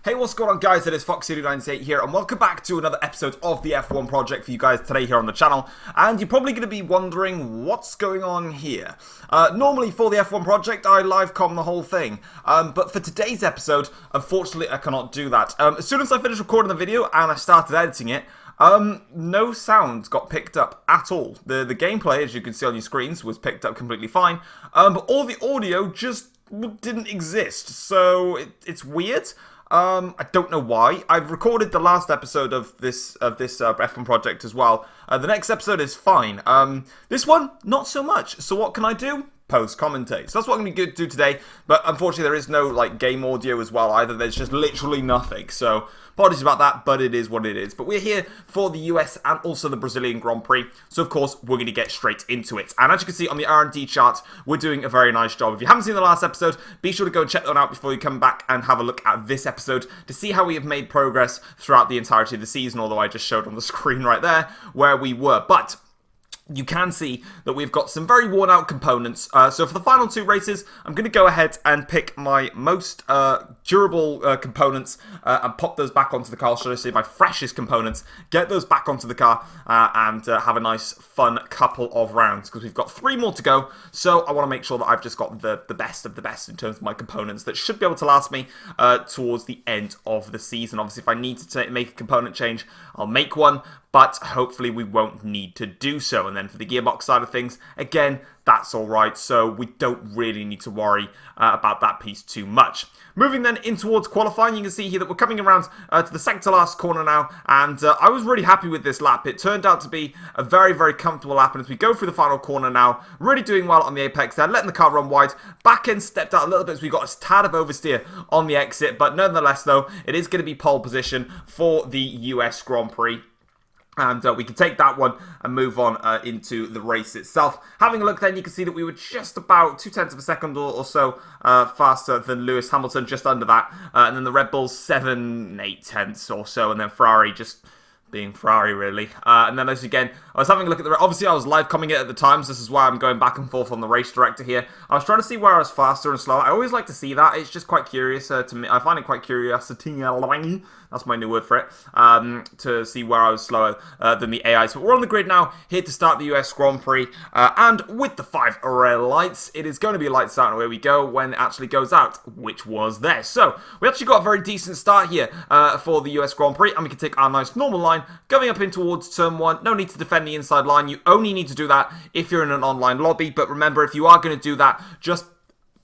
Hey, what's going on, guys? It is Foxy298 here, and welcome back to another episode of the F1 Project for you guys today here on the channel. And you're probably going to be wondering what's going on here. Normally for the F1 Project, I live-com the whole thing. But for today's episode, unfortunately, I cannot do that. As soon as I finished recording the video and I started editing it, no sound got picked up at all. The gameplay, as you can see on your screens, was picked up completely fine. But all the audio just didn't exist. So it's weird. I don't know why. I've recorded the last episode of this F1 Project as well. The next episode is fine. This one, not so much. So what can I do? Post-commentate. So that's what I'm going to do today. But unfortunately, there is no game audio as well either. There's just literally nothing. So apologies about that, but it is what it is. But we're here for the US and also the Brazilian Grand Prix. So of course, we're going to get straight into it. And as you can see on the R&D chart, we're doing a very nice job. If you haven't seen the last episode, be sure to go and check that out before you come back and have a look at this episode to see how we have made progress throughout the entirety of the season, although I just showed on the screen right there where we were. But you can see that we've got some very worn out components. So for the final two races, I'm going to go ahead and pick my most durable components and pop those back onto the car. Should I say my freshest components, get those back onto the car and have a nice fun couple of rounds, because we've got 3 more to go. So I want to make sure that I've just got the best of the best in terms of my components that should be able to last me towards the end of the season. Obviously, if I need to make a component change, I'll make one, but hopefully we won't need to do so. And then for the gearbox side of things, again, that's alright, so we don't really need to worry about that piece too much. Moving then in towards qualifying, you can see here that we're coming around to the second to last corner now, and I was really happy with this lap. It turned out to be a very, very comfortable lap, and as we go through the final corner now, really doing well on the apex there, letting the car run wide. Back end stepped out a little bit as we got a tad of oversteer on the exit, but nonetheless though, it is going to be pole position for the US Grand Prix. And we can take that one and move on into the race itself. Having a look then, you can see that we were just about 0.2 of a second or so faster than Lewis Hamilton, just under that. And then the Red Bulls 7-8 tenths or so, and then Ferrari just being Ferrari, really. And then as again, I was having a look at obviously I was live coming it at the time, so this is why I'm going back and forth on the race director here. I was trying to see where I was faster and slower. I always like to see that. It's just quite curious to me. I find it quite curiosity. That's my new word for it. To see where I was slower than the AI. So we're on the grid now, here to start the US Grand Prix. And with the 5 red lights, it is going to be lights out and away we go when it actually goes out, which was there. So we actually got a very decent start here for the US Grand Prix, and we can take our nice normal line going up in towards turn 1. No need to defend the inside line. You only need to do that if you're in an online lobby. But remember, if you are going to do that, just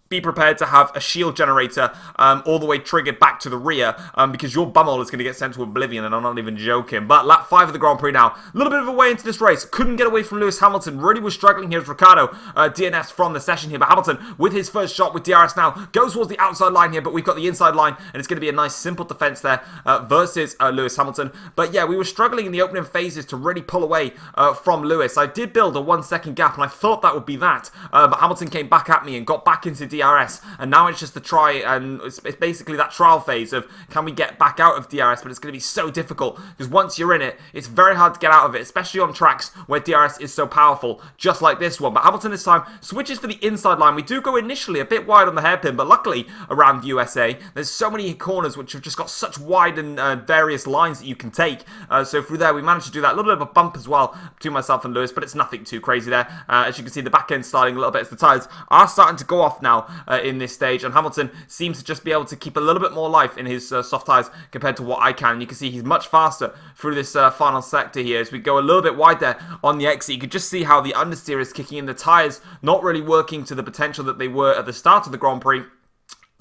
be prepared to have a shield generator all the way triggered back to the rear because your bumhole is going to get sent to oblivion, and I'm not even joking. But lap 5 of the Grand Prix now. A little bit of a way into this race. Couldn't get away from Lewis Hamilton. Really was struggling here as Ricciardo DNS from the session here. But Hamilton, with his first shot with DRS now, goes towards the outside line here, but we've got the inside line, and it's going to be a nice simple defense there versus Lewis Hamilton. But yeah, we were struggling in the opening phases to really pull away from Lewis. I did build a 1-second gap, and I thought that would be that. But Hamilton came back at me and got back into DRS. And now it's just the try, and it's basically that trial phase of can we get back out of DRS, but it's going to be so difficult because once you're in it, it's very hard to get out of it, especially on tracks where DRS is so powerful, just like this one. But Hamilton this time switches for the inside line. We do go initially a bit wide on the hairpin, but luckily around the USA, there's so many corners which have just got such wide and various lines that you can take. So through there, we managed to do that. A little bit of a bump as well between myself and Lewis, but it's nothing too crazy there. As you can see, the back end starting a little bit as the tyres are starting to go off now in this stage, and Hamilton seems to just be able to keep a little bit more life in his soft tyres compared to what I can. You can see he's much faster through this final sector here as we go a little bit wide there on the exit. You could just see how the understeer is kicking in, the tyres not really working to the potential that they were at the start of the Grand Prix.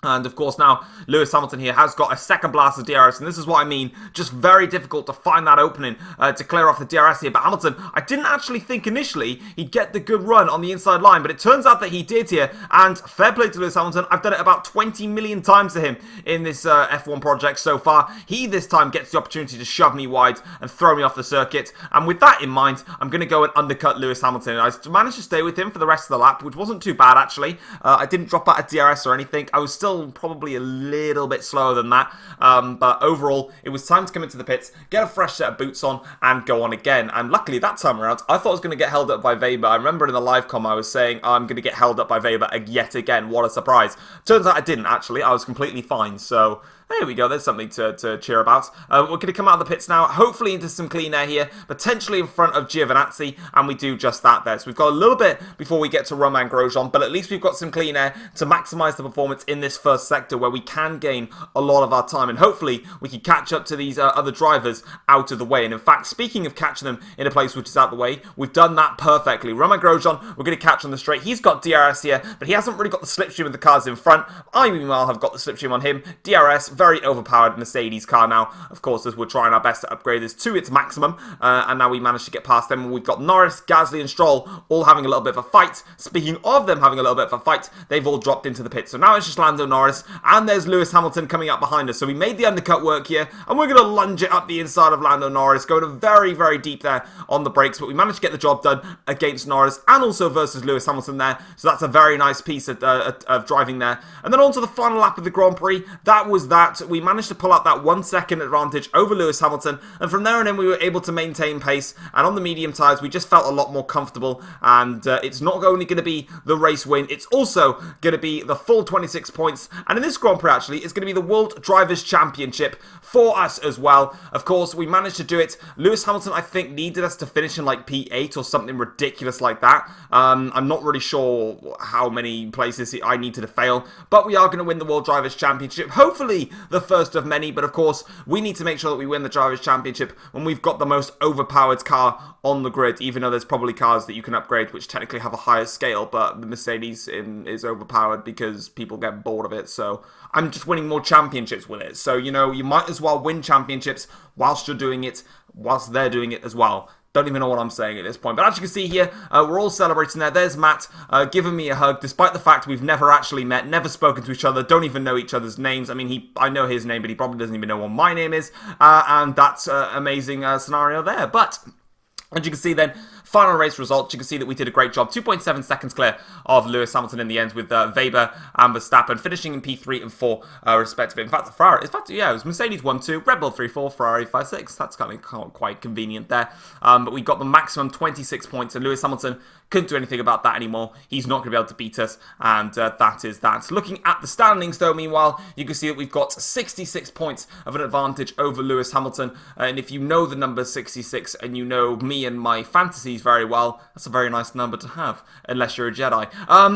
And of course now, Lewis Hamilton here has got a second blast of DRS, and this is what I mean, just very difficult to find that opening to clear off the DRS here. But Hamilton, I didn't actually think initially he'd get the good run on the inside line, but it turns out that he did here, and fair play to Lewis Hamilton. I've done it about 20 million times to him in this F1 project so far. He this time gets the opportunity to shove me wide and throw me off the circuit, and with that in mind, I'm going to go and undercut Lewis Hamilton. I managed to stay with him for the rest of the lap, which wasn't too bad actually. I didn't drop out of DRS or anything. I was still probably a little bit slower than that, but overall it was time to come into the pits, get a fresh set of boots on and go on again. And luckily that time around I thought I was going to get held up by Weber. I remember in the live com I was saying I'm going to get held up by Weber yet again. What a surprise. Turns out I didn't actually. I was completely fine, so There we go, there's something to cheer about. We're going to come out of the pits now, hopefully into some clean air here, potentially in front of Giovinazzi, and we do just that there. So we've got a little bit before we get to Romain Grosjean, but at least we've got some clean air to maximise the performance in this first sector where we can gain a lot of our time, and hopefully we can catch up to these other drivers out of the way. And in fact, speaking of catching them in a place which is out of the way, we've done that perfectly. Romain Grosjean, we're going to catch on the straight. He's got DRS here, but he hasn't really got the slipstream of the cars in front. I, meanwhile, have got the slipstream on him. DRS, very overpowered Mercedes car now, of course, as we're trying our best to upgrade this to its maximum, and now we managed to get past them. We've got Norris, Gasly and Stroll all having a little bit of a fight. Speaking of them having a little bit of a fight, they've all dropped into the pit. So now it's just Lando Norris, and there's Lewis Hamilton coming up behind us. So we made the undercut work here, and we're going to lunge it up the inside of Lando Norris, going very, very deep there on the brakes, but we managed to get the job done against Norris, and also versus Lewis Hamilton there. So that's a very nice piece of driving there. And then on to the final lap of the Grand Prix. That was that. We managed to pull out that 1 second advantage over Lewis Hamilton, and from there on in we were able to maintain pace, and on the medium tyres we just felt a lot more comfortable, and it's not only going to be the race win, it's also going to be the full 26 points, and in this Grand Prix actually it's going to be the World Drivers' Championship for us as well. Of course, we managed to do it. Lewis Hamilton, I think, needed us to finish in like P8 or something ridiculous like that. I'm not really sure how many places I needed to fail, but we are going to win the World Drivers' Championship, hopefully the first of many. But of course, we need to make sure that we win the Drivers' Championship when we've got the most overpowered car on the grid, even though there's probably cars that you can upgrade which technically have a higher scale, but the Mercedes is overpowered because people get bored of it. So I'm just winning more championships with it. So, you know, you might as well win championships whilst you're doing it, whilst they're doing it as well. Don't even know what I'm saying at this point. But as you can see here, we're all celebrating there. There's Matt giving me a hug, despite the fact we've never actually met, never spoken to each other, don't even know each other's names. I mean, I know his name, but he probably doesn't even know what my name is. And that's an amazing scenario there. But as you can see then, final race results, you can see that we did a great job. 2.7 seconds clear of Lewis Hamilton in the end, with Weber and Verstappen finishing in P3 and 4 respectively. In fact, yeah, it was Mercedes 1-2, Red Bull 3-4, Ferrari 5-6. That's kind of quite convenient there. But we got the maximum 26 points, and Lewis Hamilton couldn't do anything about that anymore. He's not going to be able to beat us, and that is that. Looking at the standings, though, meanwhile, you can see that we've got 66 points of an advantage over Lewis Hamilton. And if you know the number 66 and you know me and my fantasies very well, that's a very nice number to have, unless you're a Jedi.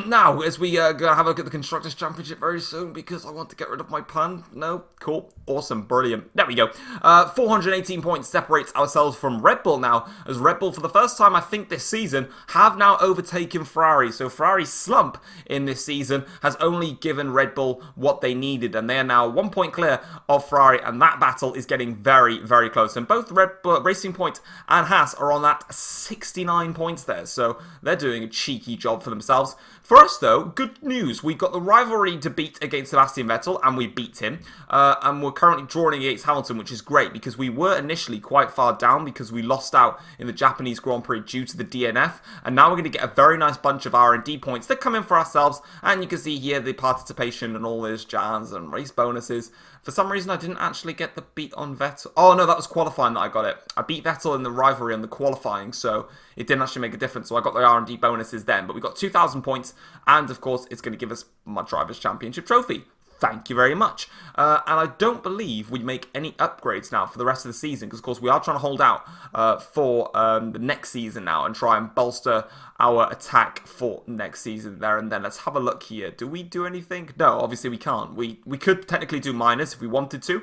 Now, as we have a look at the Constructors' Championship very soon, because I want to get rid of my pun. No? Cool. Awesome. Brilliant. There we go. 418 points separates ourselves from Red Bull now, as Red Bull, for the first time, I think, this season, have now overtaken Ferrari. So Ferrari's slump in this season has only given Red Bull what they needed, and they are now 1 point clear of Ferrari, and that battle is getting very, very close. And both Red Bull, Racing Point and Haas are on that 69 points there, so they're doing a cheeky job for themselves. For us, though, good news. We've got the rivalry to beat against Sebastian Vettel, and we beat him. And we're currently drawing against Hamilton, which is great, because we were initially quite far down because we lost out in the Japanese Grand Prix due to the DNF. And now we're going to get a very nice bunch of R&D points that come in for ourselves. And you can see here the participation and all those jazz and race bonuses. For some reason, I didn't actually get the beat on Vettel. Oh, no, that was qualifying that I got it. I beat Vettel in the rivalry on the qualifying, so it didn't actually make a difference. So I got the R&D bonuses then. But we got 2,000 points, and of course, it's going to give us my Drivers' Championship trophy. Thank you very much. And I don't believe we make any upgrades now for the rest of the season, because, of course, we are trying to hold out for the next season now and try and bolster our attack for next season there and then. Let's have a look here. Do we do anything? No, obviously we can't. We could technically do minus if we wanted to.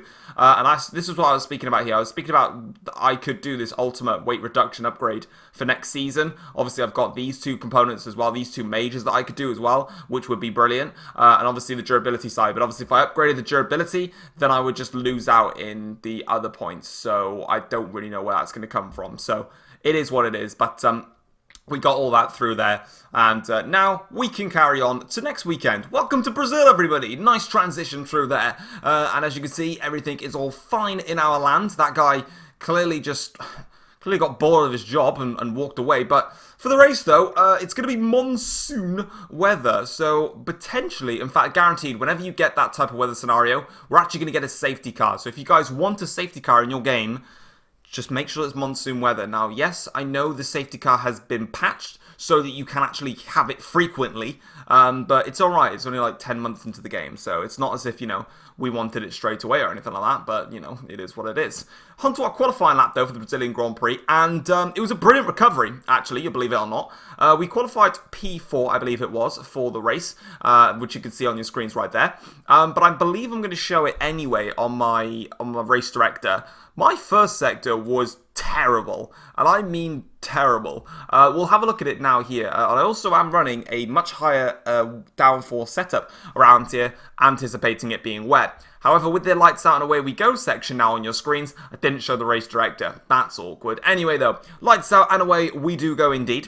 This is what I was speaking about here. I was speaking about I could do this ultimate weight reduction upgrade for next season. Obviously, I've got these two components as well, these two majors that I could do as well, which would be brilliant. And obviously the durability side. But obviously if I upgraded the durability, then I would just lose out in the other points. So I don't really know where that's going to come from. So it is what it is. But we got all that through there, and now we can carry on to next weekend. Welcome to Brazil, everybody. Nice transition through there. And as you can see, everything is all fine in our land. That guy clearly got bored of his job and walked away. But for the race, though, it's going to be monsoon weather. So potentially, in fact, guaranteed, whenever you get that type of weather scenario, we're actually going to get a safety car. So if you guys want a safety car in your game, just make sure it's monsoon weather. Now, yes, I know the safety car has been patched, so that you can actually have it frequently. But it's alright, it's only like 10 months into the game, so it's not as if, we wanted it straight away or anything like that, but, it is what it is. On to our qualifying lap, though, for the Brazilian Grand Prix, and it was a brilliant recovery, actually, you'll believe it or not. We qualified P4, I believe it was, for the race, which you can see on your screens right there. But I believe I'm going to show it anyway on my race director. My first sector was terrible, and I mean terrible. We'll have a look at it now here. I also am running a much higher downforce setup around here, anticipating it being wet. However, with the lights out and away we go section now on your screens, I didn't show the race director. That's awkward. Anyway though, lights out and away we do go indeed.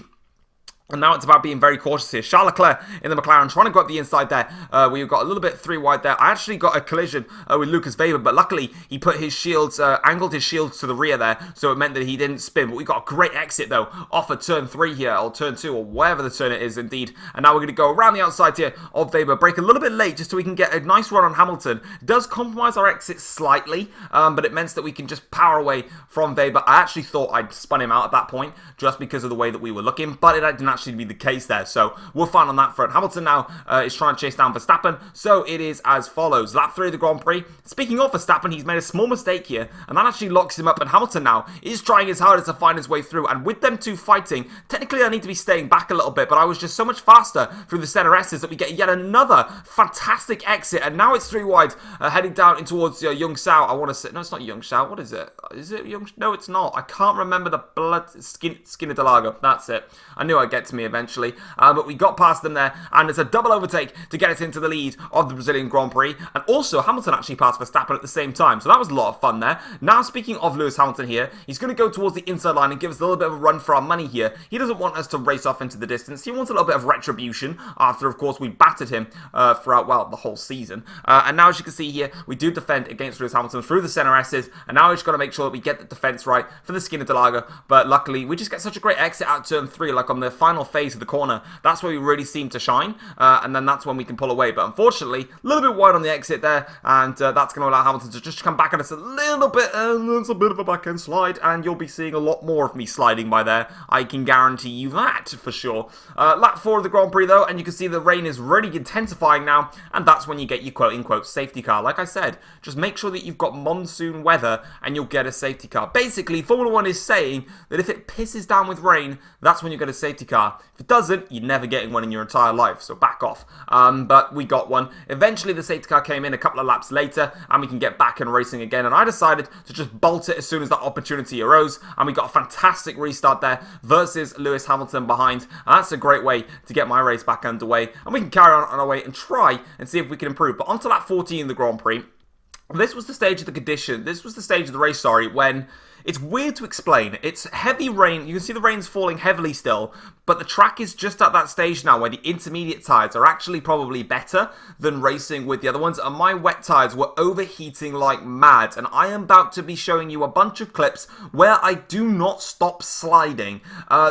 And now it's about being very cautious here. Charles Leclerc in the McLaren trying to go up the inside there. We've got a little bit 3 wide there. I actually got a collision with Lucas Weber, but luckily he put his shields, angled his shields to the rear there, so it meant that he didn't spin. But we got a great exit though, off of turn 3 here, or turn 2, or wherever the turn it is indeed. And now we're going to go around the outside here of Weber, break a little bit late just so we can get a nice run on Hamilton. It does compromise our exit slightly, but it means that we can just power away from Weber. I actually thought I'd spun him out at that point, just because of the way that we were looking, but it didn't actually be the case there, so we're fine on that front. Hamilton now is trying to chase down Verstappen, so it is as follows. Lap 3 of the Grand Prix. Speaking of Verstappen, he's made a small mistake here, and that actually locks him up, and Hamilton now is trying his hardest to find his way through, and with them two fighting, technically I need to be staying back a little bit, but I was just so much faster through the center S's that we get yet another fantastic exit, and now it's 3 wide, heading down in towards Young Sao. I want to say, no, it's not Young Sao. What is it? Is it Young? No, it's not. I can't remember the Skinner Delago. That's it. I knew I'd get to me eventually. But we got past them there, and it's a double overtake to get us into the lead of the Brazilian Grand Prix. And also, Hamilton actually passed Verstappen at the same time, so that was a lot of fun there. Now, speaking of Lewis Hamilton here, he's going to go towards the inside line and give us a little bit of a run for our money here. He doesn't want us to race off into the distance. He wants a little bit of retribution after, of course, we battered him throughout, well, the whole season. And now, as you can see here, we do defend against Lewis Hamilton through the center S's, and now we've just got to make sure that we get the defense right for the Skinner Delago. But luckily, we just get such a great exit out turn 3, like on the final phase of the corner. That's where we really seem to shine, and then that's when we can pull away. But unfortunately, a little bit wide on the exit there, and that's going to allow Hamilton to just come back at us a little bit, and it's a bit of a backhand slide, and you'll be seeing a lot more of me sliding by there. I can guarantee you that for sure. Lap 4 of the Grand Prix though, and you can see the rain is really intensifying now, and that's when you get your quote-unquote safety car. Like I said, just make sure that you've got monsoon weather, and you'll get a safety car. Basically, Formula 1 is saying that if it pisses down with rain, that's when you get a safety car. If it doesn't, you're never getting one in your entire life, so back off. But we got one. Eventually, the safety car came in a couple of laps later, and we can get back and racing again, and I decided to just bolt it as soon as that opportunity arose, and we got a fantastic restart there versus Lewis Hamilton behind, and that's a great way to get my race back underway, and we can carry on our way and try and see if we can improve. But onto lap 14 in the Grand Prix. This was the stage of the condition. This was the stage of the race, sorry, when it's weird to explain. It's heavy rain. You can see the rain's falling heavily still, but the track is just at that stage now where the intermediate tyres are actually probably better than racing with the other ones, and my wet tyres were overheating like mad, and I am about to be showing you a bunch of clips where I do not stop sliding.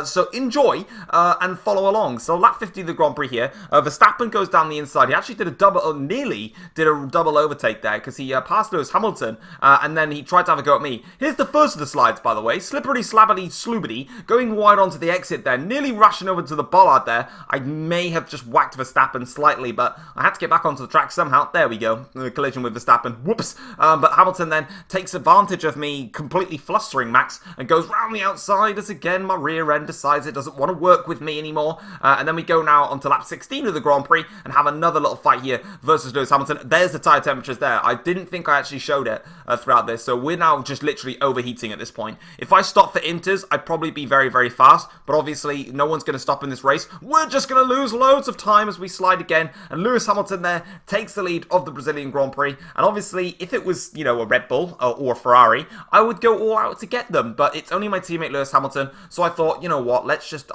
So enjoy and follow along. So lap 50 of the Grand Prix here, Verstappen goes down the inside. He actually did a double, or nearly did a double overtake there, because he passed Lewis Hamilton, and then he tried to have a go at me. Here's the first of the slides, by the way. Slippery, slabbity, sloobity, going wide onto the exit there, nearly rushing over to the bollard there. I may have just whacked Verstappen slightly, but I had to get back onto the track somehow. There we go. Collision with Verstappen. Whoops. But Hamilton then takes advantage of me completely flustering Max and goes round the outside as again my rear end decides it doesn't want to work with me anymore. And then we go now onto lap 16 of the Grand Prix and have another little fight here versus Lewis Hamilton. There's the tyre temperatures there. I didn't think I actually showed it throughout this, so we're now just literally overheating at this point. If I stop for inters, I'd probably be very, very fast, but obviously no one's going to stop in this race. We're just going to lose loads of time as we slide again, and Lewis Hamilton there takes the lead of the Brazilian Grand Prix, and obviously if it was, you know, a Red Bull or a Ferrari, I would go all out to get them, but it's only my teammate Lewis Hamilton, so I thought, you know what,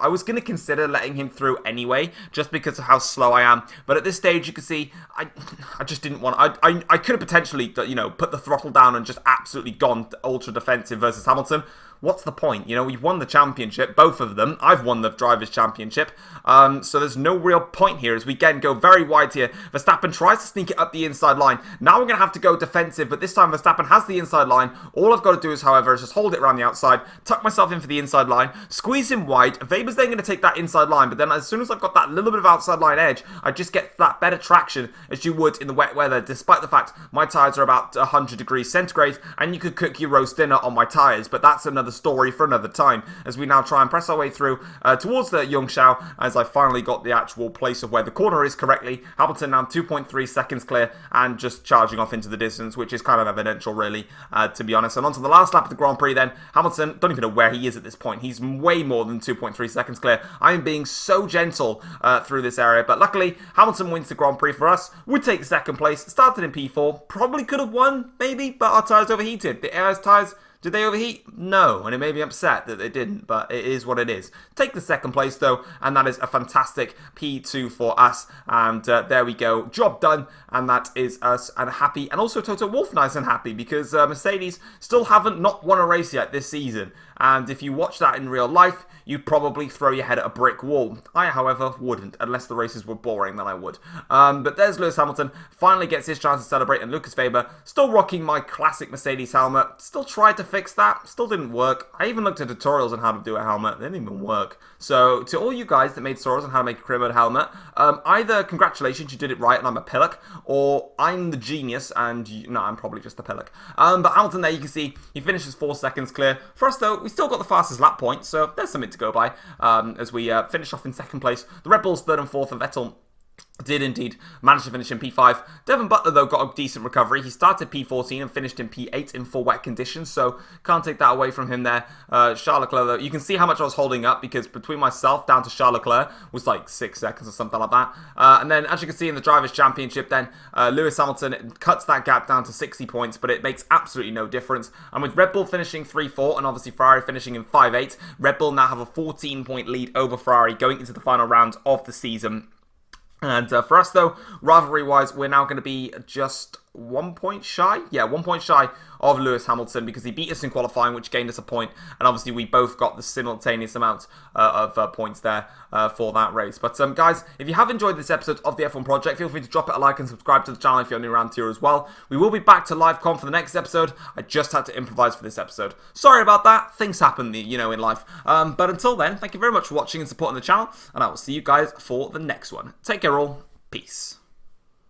I was going to consider letting him through anyway, just because of how slow I am, but at this stage you can see, I just didn't want, I could have potentially, you know, put the throttle down and just absolutely gone ultra defensive versus Hamilton. what's the point? You know, we've won the championship, both of them. I've won the Drivers' Championship. So there's no real point here as we again go very wide here. Verstappen tries to sneak it up the inside line. Now we're going to have to go defensive, but this time Verstappen has the inside line. All I've got to do is, however, is just hold it around the outside, tuck myself in for the inside line, squeeze him wide. Weber's then going to take that inside line, but then as soon as I've got that little bit of outside line edge, I just get that better traction as you would in the wet weather, despite the fact my tyres are about 100 degrees centigrade, and you could cook your roast dinner on my tyres, but that's another story for another time, as we now try and press our way through towards the Yongshao, as I finally got the actual place of where the corner is correctly. Hamilton now 2.3 seconds clear, and just charging off into the distance, which is kind of evidential, really, to be honest. And on to the last lap of the Grand Prix then. Hamilton, don't even know where he is at this point. He's way more than 2.3 seconds clear. I am being so gentle through this area, but luckily, Hamilton wins the Grand Prix for us. Would take second place, started in P4, probably could have won, maybe, but our tyres overheated. The AI's tyres, did they overheat? No, and it made me upset that they didn't, but it is what it is. Take the second place though, and that is a fantastic P2 for us, and there we go, job done, and that is us and happy, and also Toto Wolff nice and happy, because Mercedes still haven't not won a race yet this season, and if you watch that in real life, you'd probably throw your head at a brick wall. I, however, wouldn't, unless the races were boring, then I would. But there's Lewis Hamilton, finally gets his chance to celebrate, and Lucas Weber, still rocking my classic Mercedes helmet, still tried to fix that, still didn't work. I even looked at tutorials on how to do a helmet, they didn't even work. So, to all you guys that made tutorials on how to make a career mode helmet, either congratulations, you did it right and I'm a pillock, or I'm the genius and, no, I'm probably just a pillock. But Hamilton there, you can see, he finishes 4 seconds clear. For us though, we still got the fastest lap point, so there's something to go by, as we finish off in second place. The Red Bulls 3rd and 4th, and Vettel did indeed manage to finish in P5. Devon Butler, though, got a decent recovery. He started P14 and finished in P8 in full wet conditions, so can't take that away from him there. Charles Leclerc, though, you can see how much I was holding up, because between myself down to Charles Leclerc was like 6 seconds or something like that. And then, as you can see in the Drivers' Championship, then Lewis Hamilton cuts that gap down to 60 points, but it makes absolutely no difference. And with Red Bull finishing 3-4 and obviously Ferrari finishing in 5-8, Red Bull now have a 14-point lead over Ferrari going into the final round of the season. And for us, though, rivalry-wise, we're now going to be just 1 point shy? Yeah, 1 point shy of Lewis Hamilton, because he beat us in qualifying, which gained us a point. And obviously, we both got the simultaneous amount of points there for that race. But guys, if you have enjoyed this episode of the F1 Project, feel free to drop it a like and subscribe to the channel if you're new around here as well. We will be back to live com for the next episode. I just had to improvise for this episode. Sorry about that. Things happen, you know, in life. But until then, thank you very much for watching and supporting the channel. And I will see you guys for the next one. Take care all. Peace.